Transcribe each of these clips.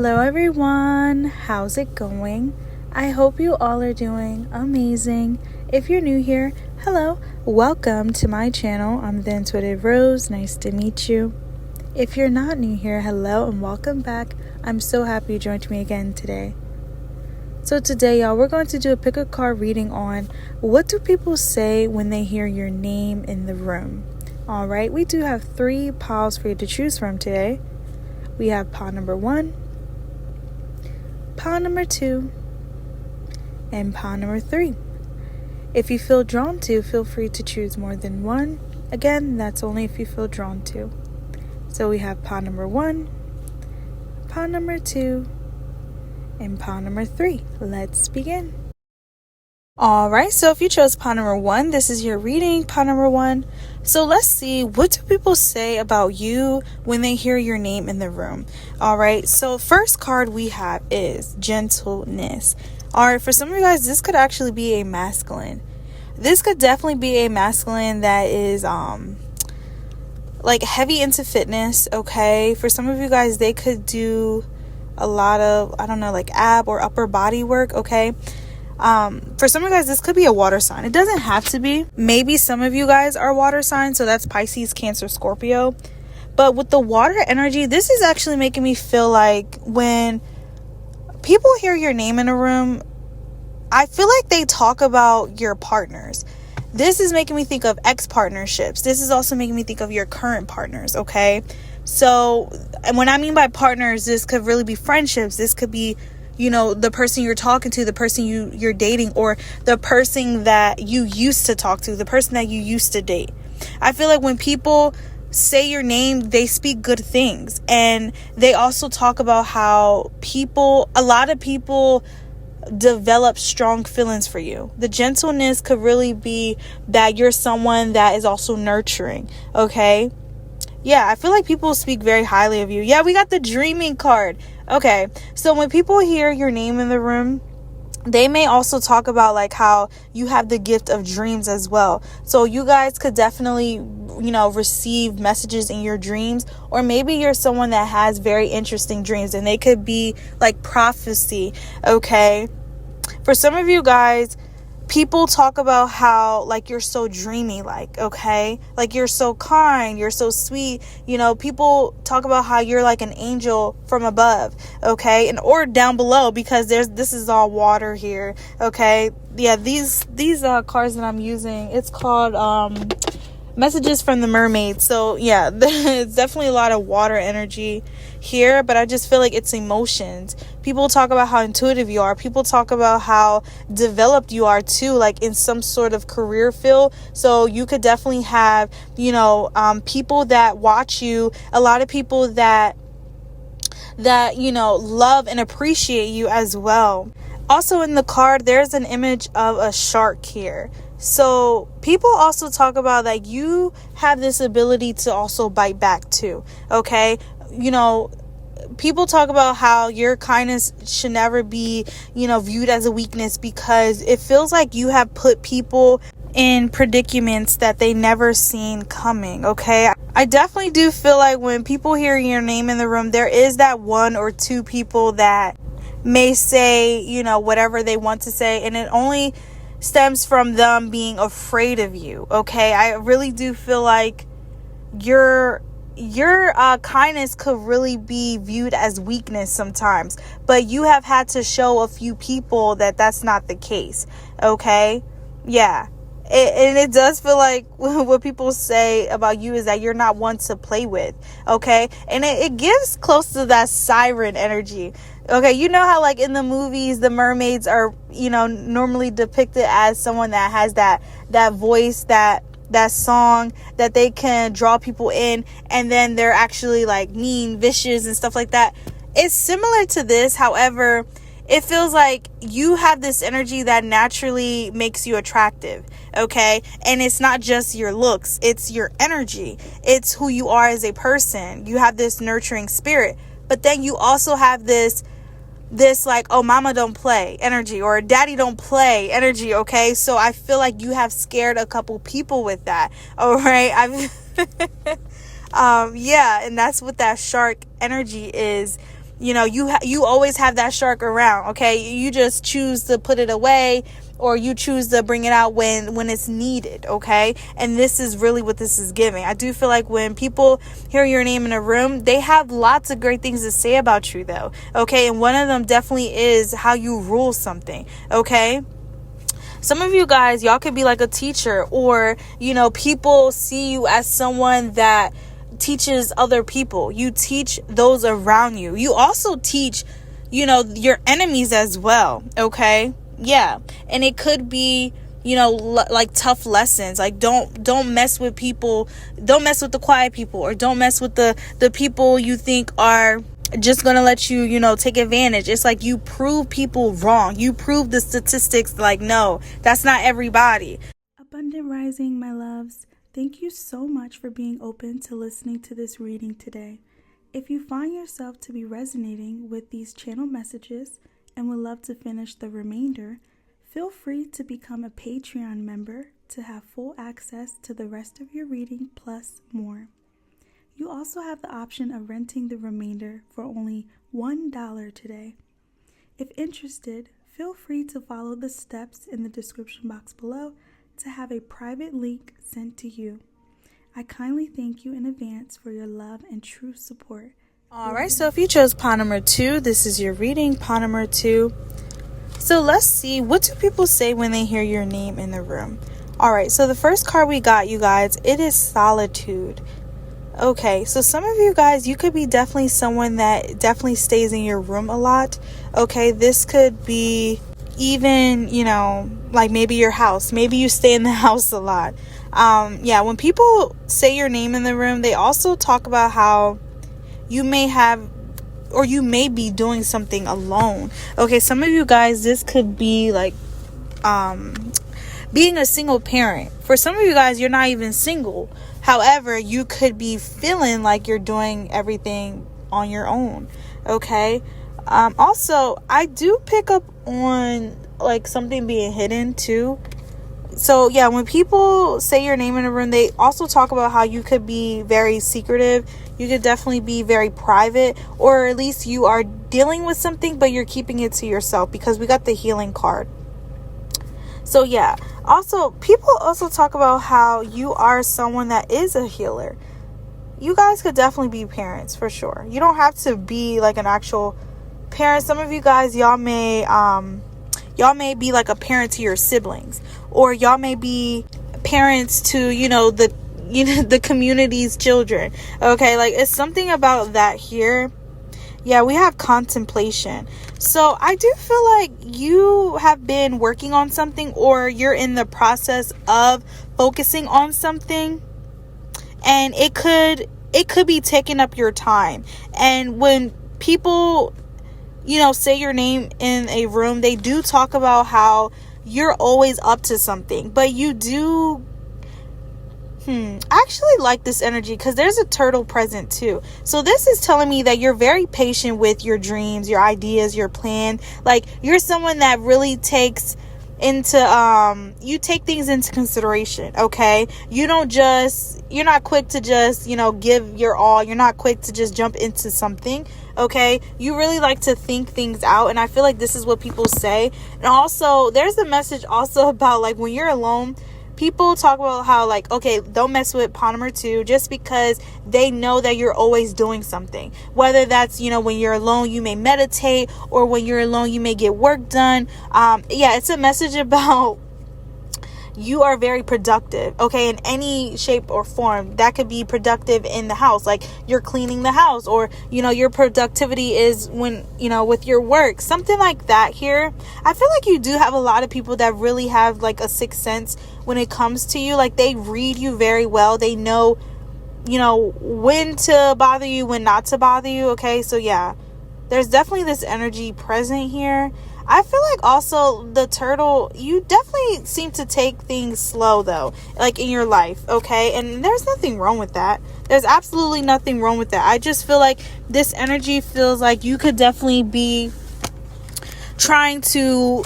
Hello everyone, how's it going? I hope you all are doing amazing. If you're new here, hello, welcome to my channel. I'm the Untitled Rose, nice to meet you. If you're not new here, hello and welcome back. I'm so happy you joined me again today. So today, y'all, we're going to do a pick a card reading on what do people say when they hear your name in the room. All right, we do have 3 piles for you to choose from today. We have pile number 1, pile number 2, and pile number 3. If you feel drawn to, feel free to choose more than one. Again, that's only if you feel drawn to. So we have pile number 1, pile number 2, and pile number 3. Let's begin. Alright, so if you chose pile number 1, this is your reading, pile number 1. So let's see, what do people say about you when they hear your name in the room? Alright, so first card we have is gentleness. Alright, for some of you guys, this could actually be a masculine. This could definitely be a masculine that is like heavy into fitness, okay? For some of you guys, they could do a lot of, I don't know, like ab or upper body work, okay? For some of you guys, this could be a water sign. It doesn't have to be. Maybe some of you guys are water signs, so that's Pisces, Cancer, Scorpio. But with the water energy, this is actually making me feel like when people hear your name in a room, I feel like they talk about your partners. This is making me think of ex-partnerships. This is also making me think of your current partners, okay? So, and when I mean by partners, this could really be friendships. This could be, you know, the person you're talking to, the person you're dating, or the person that you used to talk to, the person that you used to date. I feel like when people say your name, they speak good things. And they also talk about how a lot of people develop strong feelings for you. The gentleness could really be that you're someone that is also nurturing, okay? Yeah, I feel like people speak very highly of you. Yeah, we got the dreaming card. Okay, so when people hear your name in the room, they may also talk about like how you have the gift of dreams as well. So you guys could definitely, you know, receive messages in your dreams, or maybe you're someone that has very interesting dreams and they could be like prophecy, okay? For some of you guys, people talk about how like you're so dreamy, like, okay, like you're so kind, you're so sweet, you know. People talk about how you're like an angel from above, okay, and or down below, because this is all water here, okay. Yeah, these cards that I'm using, it's called Messages from the Mermaid. So yeah, it's definitely a lot of water energy here, but I just feel like it's emotions. People talk about how intuitive you are. People talk about how developed you are too, like in some sort of career field. So you could definitely have, you know, people that watch you, a lot of people that you know, love and appreciate you as well. Also in the card, there's an image of a shark here. So people also talk about that you have this ability to also bite back too, okay? You know, people talk about how your kindness should never be, you know, viewed as a weakness, because it feels like you have put people in predicaments that they never seen coming, okay? I definitely do feel like when people hear your name in the room, there is that 1 or 2 people that may say, you know, whatever they want to say, and it only stems from them being afraid of you, okay? I really do feel like your kindness could really be viewed as weakness sometimes, but you have had to show a few people that that's not the case, okay? Yeah. And it does feel like what people say about you is that you're not one to play with, okay? And it gives close to that siren energy, okay? You know how like in the movies, the mermaids are, you know, normally depicted as someone that has that voice, that song, that they can draw people in, and then they're actually like mean, vicious, and stuff like that. It's similar to this. However, it feels like you have this energy that naturally makes you attractive, okay? And it's not just your looks, it's your energy. It's who you are as a person. You have this nurturing spirit, but then you also have this like, oh, mama don't play energy, or daddy don't play energy, okay? So I feel like you have scared a couple people with that, all right? Yeah, and that's what that shark energy is. you always have that shark around, okay? You just choose to put it away, or you choose to bring it out when it's needed, okay? And this is really what this is giving. I do feel like when people hear your name in a room, they have lots of great things to say about you, though, okay? And one of them definitely is how you rule something, okay? Some of you guys, y'all could be like a teacher, or, people see you as someone that teaches other people. You teach those around you. You also teach, your enemies as well, okay? Yeah. And it could be, like tough lessons. Like, don't mess with people. Don't mess with the quiet people, or don't mess with the people you think are just gonna let you, take advantage. It's like you prove people wrong. You prove the statistics, like, no, that's not everybody. Abundant Rising, my loves. Thank you so much for being open to listening to this reading today. If you find yourself to be resonating with these channel messages and would love to finish the remainder, feel free to become a Patreon member to have full access to the rest of your reading plus more. You also have the option of renting the remainder for only $1 today. If interested, feel free to follow the steps in the description box below to have a private link sent to you. I kindly thank you in advance for your love and true support. Alright, so if you chose pawn number 2, this is your reading, pawn number 2. So let's see, what do people say when they hear your name in the room? Alright, so the first card we got, you guys, it is solitude. Okay, so some of you guys, you could be definitely someone that definitely stays in your room a lot. Okay, this could be even, like maybe your house. Maybe you stay in the house a lot. When people say your name in the room, they also talk about how you may have, or you may be doing something alone. Okay, some of you guys, this could be like being a single parent. For some of you guys, you're not even single. However, you could be feeling like you're doing everything on your own. Okay. Also, I do pick up on like something being hidden too. So yeah, when people say your name in a room, they also talk about how you could be very secretive. You could definitely be very private, or at least you are dealing with something, but you're keeping it to yourself, because we got the healing card. So yeah, also people also talk about how you are someone that is a healer. You guys could definitely be parents for sure. You don't have to be like an actual parent. Some of you guys, y'all may be like a parent to your siblings, or y'all may be parents to, the community's children. Okay, like it's something about that here. Yeah, we have contemplation. So I do feel like you have been working on something, or you're in the process of focusing on something, and it could be taking up your time. And when people, say your name in a room, they do talk about how you're always up to something, but you do I actually like this energy, because there's a turtle present too. So this is telling me that you're very patient with your dreams, your ideas, your plan. Like, you're someone that really takes into you take things into consideration. Okay, you're not quick to just give your all. You're not quick to just jump into something. Okay, you really like to think things out, and I feel like this is what people say. And also, there's a message also about like when you're alone, people talk about how like, okay, don't mess with pawn number 2, just because they know that you're always doing something. Whether that's, when you're alone, you may meditate, or when you're alone, you may get work done. It's a message about you are very productive, okay, in any shape or form. That could be productive in the house, like you're cleaning the house, or your productivity is when with your work, something like that. Here I feel like you do have a lot of people that really have like a sixth sense when it comes to you. Like, they read you very well. They know when to bother you, when not to bother you. Okay, so yeah, there's definitely this energy present here. I feel like also the turtle, you definitely seem to take things slow though, like in your life, okay? And there's nothing wrong with that. There's absolutely nothing wrong with that. I just feel like this energy feels like you could definitely be trying to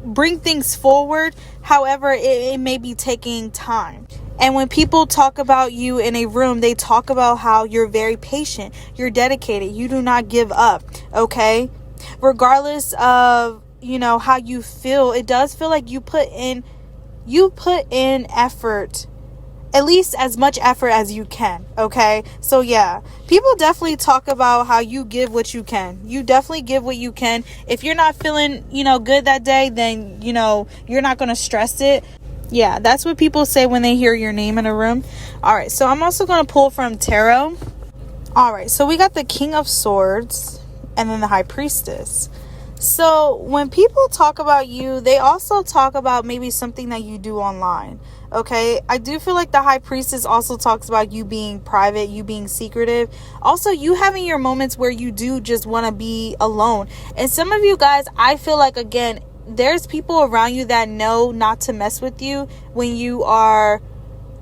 bring things forward. However, it may be taking time. And when people talk about you in a room, they talk about how you're very patient, you're dedicated, you do not give up, okay? Regardless of, how you feel, it does feel like you put in effort, at least as much effort as you can, okay? So yeah, people definitely talk about how you give what you can. You definitely give what you can. If you're not feeling, good that day, then, you're not going to stress it. Yeah, that's what people say when they hear your name in a room. All right, so I'm also going to pull from tarot. All right, so we got the King of Swords and then the High Priestess. So when people talk about you, they also talk about maybe something that you do online. Okay, I do feel like the High Priestess also talks about you being private, you being secretive. Also, you having your moments where you do just want to be alone. And some of you guys, I feel like, again, there's people around you that know not to mess with you when you are,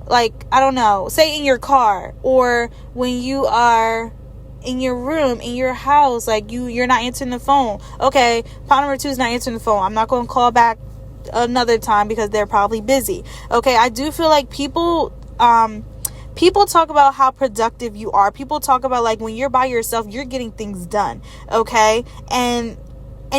like, I don't know, say in your car, or when you are in your room, in your house, like you're not answering the phone. Okay, part number 2 is not answering the phone. I'm not going to call back another time because they're probably busy. Okay, I do feel like people talk about how productive you are. People talk about, like, when you're by yourself, you're getting things done. Okay, and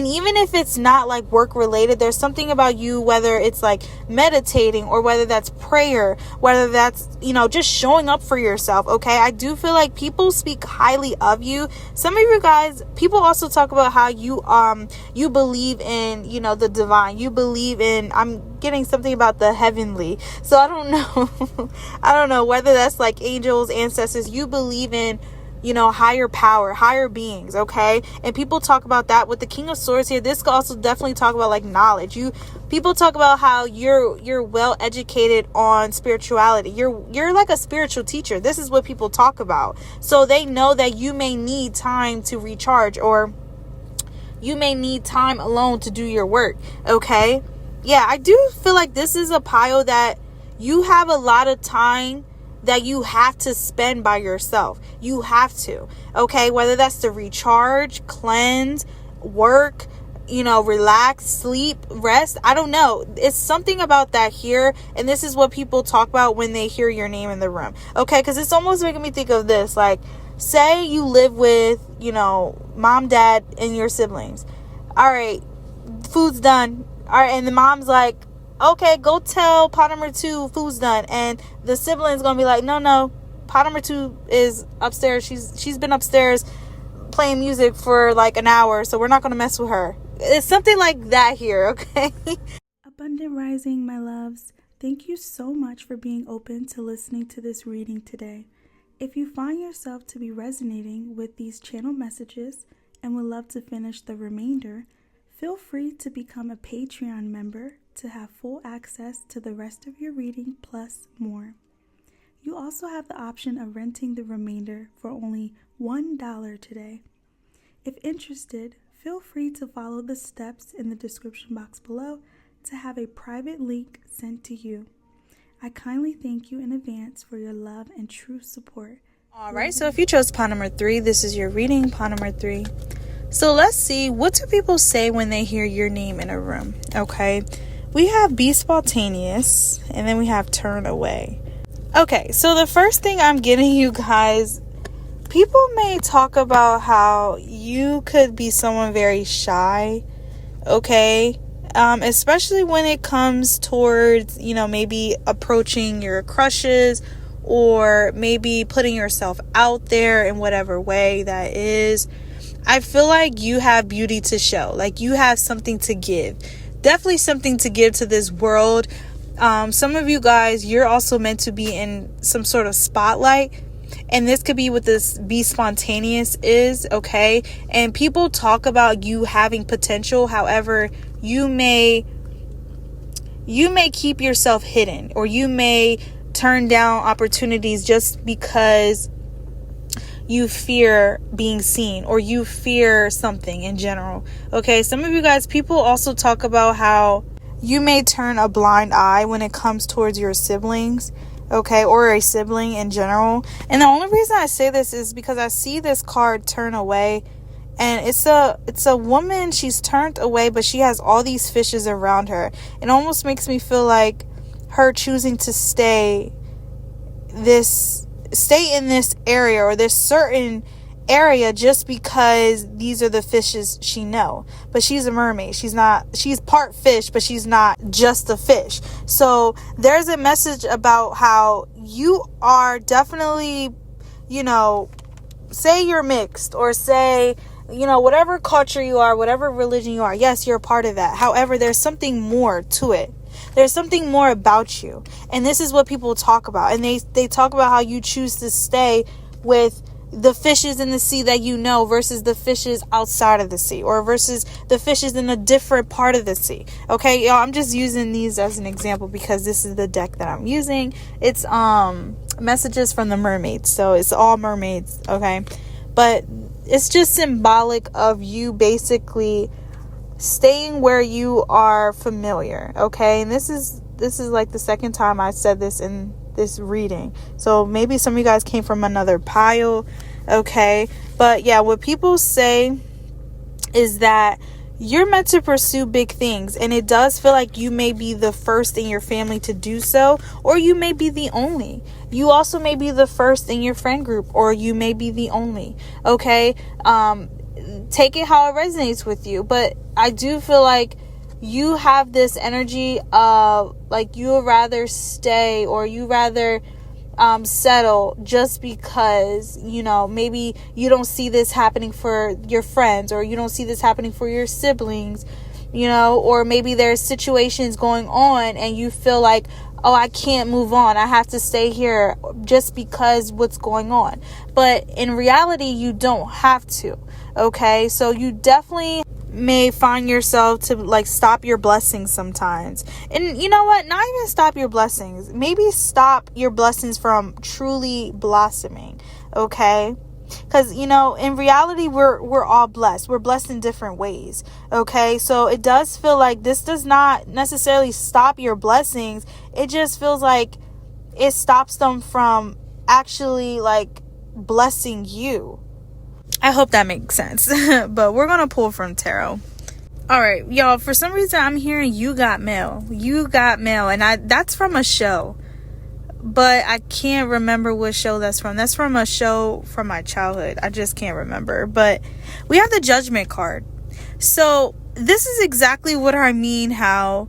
even if it's not like work related, there's something about you, whether it's like meditating or whether that's prayer, whether that's, just showing up for yourself. Okay. I do feel like people speak highly of you. Some of you guys, people also talk about how you believe in, the divine. You believe in, I'm getting something about the heavenly. So I don't know. I don't know whether that's like angels, ancestors. You believe in, higher power, higher beings, okay? And people talk about that with the King of Swords here. This could also definitely talk about, like, knowledge. People talk about how you're well educated on spirituality. You're like a spiritual teacher. This is what people talk about. So they know that you may need time to recharge, or you may need time alone to do your work, okay? Yeah, I do feel like this is a pile that you have a lot of time that you have to spend by yourself. You have to, okay? Whether that's to recharge, cleanse, work, relax, sleep, rest. I don't know. It's something about that here. And this is what people talk about when they hear your name in the room. Okay? Because it's almost making me think of this. Like, say you live with, mom, dad, and your siblings. All right, food's done. All right, and the mom's like, okay, go tell pot number 2 food's done. And the sibling's gonna be like, no, pot number 2 is upstairs. She's been upstairs playing music for like an hour, so we're not gonna mess with her. It's something like that here, okay? Abundant Rising, my loves. Thank you so much for being open to listening to this reading today. If you find yourself to be resonating with these channel messages and would love to finish the remainder, feel free to become a Patreon member to have full access to the rest of your reading plus more. You also have the option of renting the remainder for only $1 today. If interested, feel free to follow the steps in the description box below to have a private link sent to you. I kindly thank you in advance for your love and true support. All right, so if you chose pot number 3, this is your reading, pot number 3. So let's see, what do people say when they hear your name in a room? Okay, we have be spontaneous, and then we have turn away. Okay, so the first thing I'm getting, you guys, people may talk about how you could be someone very shy, okay? Especially when it comes towards, maybe approaching your crushes, or maybe putting yourself out there in whatever way that is. I feel like you have beauty to show. Like, you have something to give. Definitely something to give to this world. Some of you guys, you're also meant to be in some sort of spotlight. And this could be what this be spontaneous is, okay? And people talk about you having potential. However, you may keep yourself hidden, or you may turn down opportunities just because you fear being seen, or you fear something in general. Okay, some of you guys, people also talk about how you may turn a blind eye when it comes towards your siblings, okay, or a sibling in general. And the only reason I say this is because I see this card turn away, and it's a woman. She's turned away, but she has all these fishes around her. It almost makes me feel like her choosing to stay stay in this area or this certain area just because these are the fishes she know. But she's a mermaid. She's part fish, but she's not just a fish. So there's a message about how you are definitely, say you're mixed, or say, whatever culture you are, whatever religion you are, yes, you're a part of that. However, there's something more to it. There's something more about you. And this is what people talk about. And they talk about how you choose to stay with the fishes in the sea that you know versus the fishes outside of the sea, or versus the fishes in a different part of the sea. Okay, y'all, I'm just using these as an example because this is the deck that I'm using. It's messages from the mermaids. So it's all mermaids, okay? But it's just symbolic of you basically staying where you are familiar, okay? And this is like the second time I said this in this reading, so maybe some of you guys came from another pile, okay? But yeah, what people say is that you're meant to pursue big things, and it does feel like you may be the first in your family to do so, or you may be the only. You also may be the first in your friend group, or you may be the only, okay? Take it how it resonates with you, but I do feel like you have this energy of like you would rather stay, or you rather settle just because, maybe you don't see this happening for your friends, or you don't see this happening for your siblings, or maybe there's situations going on and you feel like, oh, I can't move on. I have to stay here just because what's going on. But in reality, you don't have to. Okay, so you definitely may find yourself to like stop your blessings sometimes. And you know what? Not even stop your blessings. Maybe stop your blessings from truly blossoming. Okay? Because, in reality, we're all blessed. We're blessed in different ways. Okay? So it does feel like this does not necessarily stop your blessings. It just feels like it stops them from actually like blessing you. I hope that makes sense. But we're going to pull from tarot. All right, y'all, for some reason I'm hearing you got mail. You got mail. And that's from a show. But I can't remember what show that's from. That's from a show from my childhood. I just can't remember. But we have the Judgment card. So this is exactly what I mean, how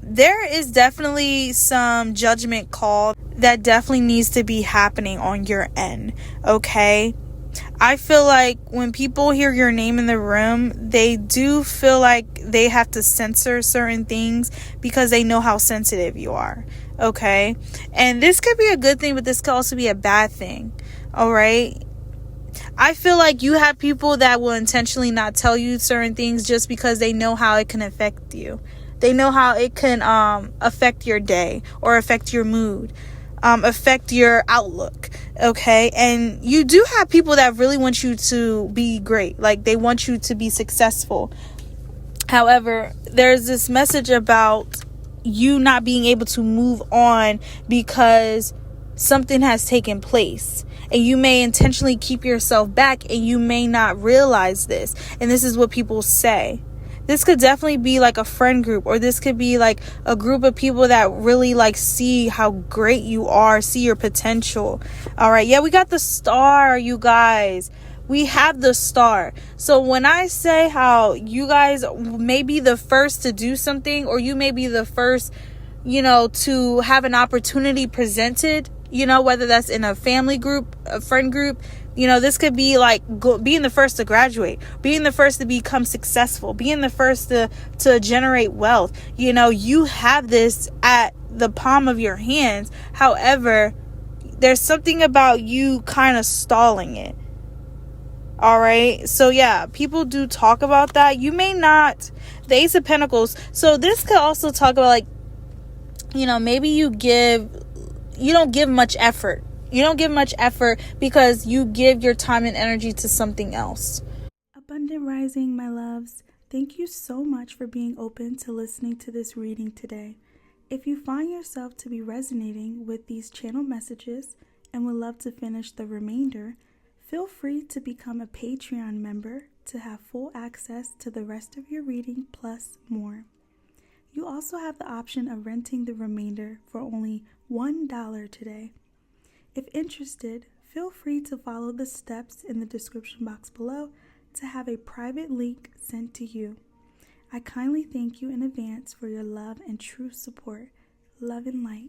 there is definitely some judgment call that definitely needs to be happening on your end. Okay? I feel like when people hear your name in the room, they do feel like they have to censor certain things because they know how sensitive you are. Okay? And this could be a good thing, but this could also be a bad thing. All right? I feel like you have people that will intentionally not tell you certain things just because they know how it can affect you. They know how it can affect your day or affect your mood. Affect your outlook, okay? And you do have people that really want you to be great, like they want you to be successful. However, there's this message about you not being able to move on because something has taken place, and you may intentionally keep yourself back, and you may not realize this. And this is what people say. This could definitely be like a friend group, or this could be like a group of people that really like see how great you are, see your potential. All right. Yeah, we got the star, you guys. We have the star. So when I say how you guys may be the first to do something, or you may be the first, to have an opportunity presented, whether that's in a family group, a friend group, this could be like being the first to graduate, being the first to become successful, being the first to generate wealth. You have this at the palm of your hands. However, there's something about you kind of stalling it. All right. So yeah, people do talk about that. You may not, the Ace of Pentacles. So this could also talk about like, maybe you don't give much effort. You don't give much effort because you give your time and energy to something else. Abundant Rising, my loves. Thank you so much for being open to listening to this reading today. If you find yourself to be resonating with these channel messages and would love to finish the remainder, feel free to become a Patreon member to have full access to the rest of your reading plus more. You also have the option of renting the remainder for only $1 today. If interested, feel free to follow the steps in the description box below to have a private link sent to you. I kindly thank you in advance for your love and true support. Love and light.